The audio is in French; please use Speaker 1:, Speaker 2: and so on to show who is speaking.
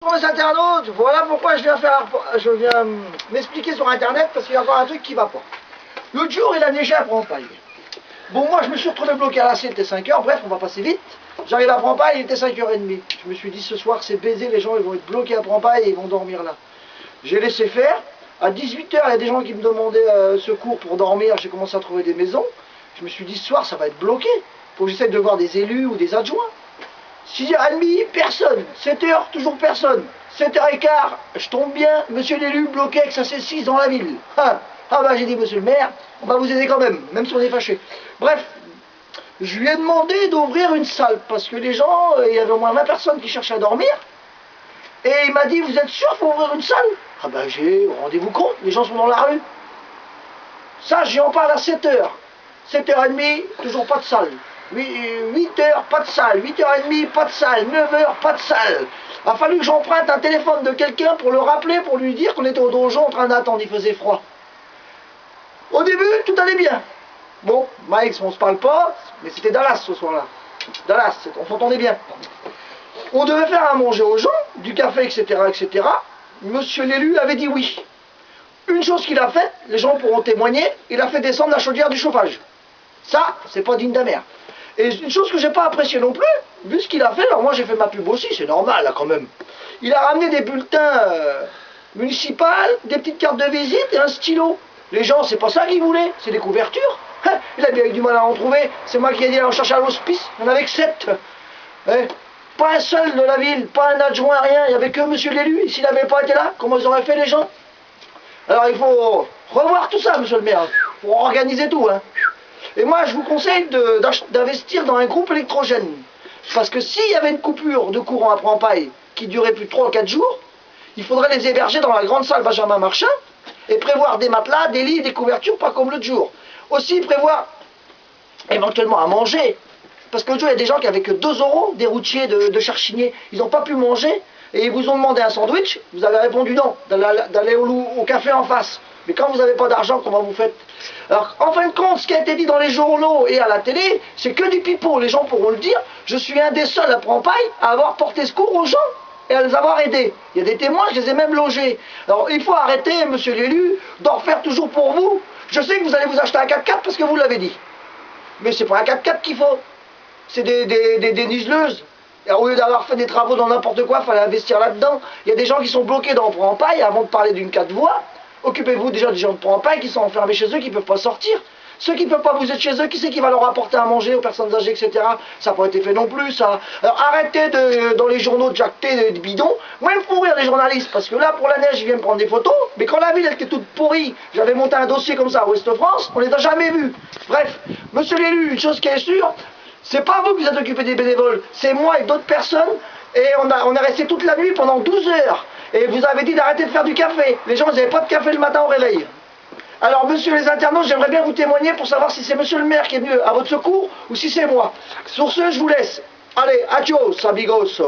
Speaker 1: Pour les internautes, voilà pourquoi je viens m'expliquer sur internet, parce qu'il y a encore un truc qui va pas. L'autre jour, il a neigé à Prampaille. Bon, moi, je me suis retrouvé bloqué à la il était 5h, bref, on va passer vite. J'arrive à Prampaille, il était 5h30. Je me suis dit, ce soir, c'est baisé, les gens, ils vont être bloqués à Prampaille et ils vont dormir là. J'ai laissé faire. À 18h, il y a des gens qui me demandaient secours pour dormir. J'ai commencé à trouver des maisons. Je me suis dit, ce soir, ça va être bloqué. Faut que j'essaie de voir des élus ou des adjoints. 6h30, personne. 7h, toujours personne. 7h15, je tombe bien, monsieur l'élu bloqué avec sa C6 dans la ville. Ah bah j'ai dit, monsieur le maire, on va vous aider quand même si on est fâché. Bref, je lui ai demandé d'ouvrir une salle, parce que les gens, il y avait au moins 20 personnes qui cherchaient à dormir. Et il m'a dit, vous êtes sûr qu'il faut ouvrir une salle? Ah bah rendez-vous compte, les gens sont dans la rue. Ça, j'y en parle à 7h. 7h30, toujours pas de salle. 8h, pas de salle. 8h30, pas de salle. 9h, pas de salle. Il a fallu que j'emprunte un téléphone de quelqu'un pour le rappeler, pour lui dire qu'on était au donjon en train d'attendre, il faisait froid. Au début, tout allait bien. Bon, Mike, on se parle pas, mais c'était Dallas ce soir-là. Dallas, on s'entendait bien. On devait faire à manger aux gens, du café, etc., etc. Monsieur l'élu avait dit oui. Une chose qu'il a faite, les gens pourront témoigner, il a fait descendre la chaudière du chauffage. Ça, c'est pas digne d'un maire. Et une chose que j'ai pas appréciée non plus, vu ce qu'il a fait, alors moi j'ai fait ma pub aussi, c'est normal là quand même. Il a ramené des bulletins municipaux, des petites cartes de visite et un stylo. Les gens, c'est pas ça qu'ils voulaient, c'est des couvertures. Il a bien eu du mal à en trouver, c'est moi qui ai dit en chercher à l'hospice, il y en avait que 7. Pas un seul de la ville, pas un adjoint, rien, il n'y avait que monsieur l'élu. Et s'il n'avait pas été là, comment ils auraient fait les gens? Alors il faut revoir tout ça, monsieur le maire, il faut organiser tout. Et moi, je vous conseille d'investir dans un groupe électrogène. Parce que s'il y avait une coupure de courant à Prampaille qui durait plus de 3 ou 4 jours, il faudrait les héberger dans la grande salle Benjamin Marchand et prévoir des matelas, des lits, des couvertures, pas comme l'autre jour. Aussi prévoir éventuellement à manger. Parce que l'autre jour, il y a des gens qui avaient que 2 euros, des routiers de Charchinier. Ils n'ont pas pu manger et ils vous ont demandé un sandwich. Vous avez répondu non, d'aller au café en face. Mais quand vous n'avez pas d'argent, comment vous faites? Alors, en fin de compte, ce qui a été dit dans les journaux et à la télé, c'est que du pipeau. Les gens pourront le dire. Je suis un des seuls à Prampaille à avoir porté secours aux gens et à les avoir aidés. Il y a des témoins, je les ai même logés. Alors, il faut arrêter, monsieur l'élu, d'en refaire toujours pour vous. Je sais que vous allez vous acheter un 4x4 parce que vous l'avez dit. Mais c'est pas un 4x4 qu'il faut. C'est des nigeleuses. Et au lieu d'avoir fait des travaux dans n'importe quoi, il fallait investir là-dedans. Il y a des gens qui sont bloqués dans Prampaille avant de parler d'une 4 voies. Occupez-vous déjà des gens de Prampaille qui sont enfermés chez eux, qui ne peuvent pas sortir. Ceux qui ne peuvent pas vous être chez eux, qui c'est qui va leur apporter à manger aux personnes âgées, etc. Ça n'a pas été fait non plus, ça. Alors arrêtez dans les journaux de jacter des bidons. Même pourrir les journalistes, parce que là, pour la neige, ils viennent prendre des photos. Mais quand la ville elle était toute pourrie, j'avais monté un dossier comme ça à Ouest-France, on ne les a jamais vus. Bref, monsieur l'élu, une chose qui est sûre, c'est pas vous qui vous êtes occupé des bénévoles, c'est moi et d'autres personnes. Et on a resté toute la nuit pendant 12 heures. Et vous avez dit d'arrêter de faire du café. Les gens, ils n'avaient pas de café le matin au réveil. Alors, monsieur les internautes, j'aimerais bien vous témoigner pour savoir si c'est monsieur le maire qui est venu à votre secours ou si c'est moi. Sur ce, je vous laisse. Allez, adios, amigos.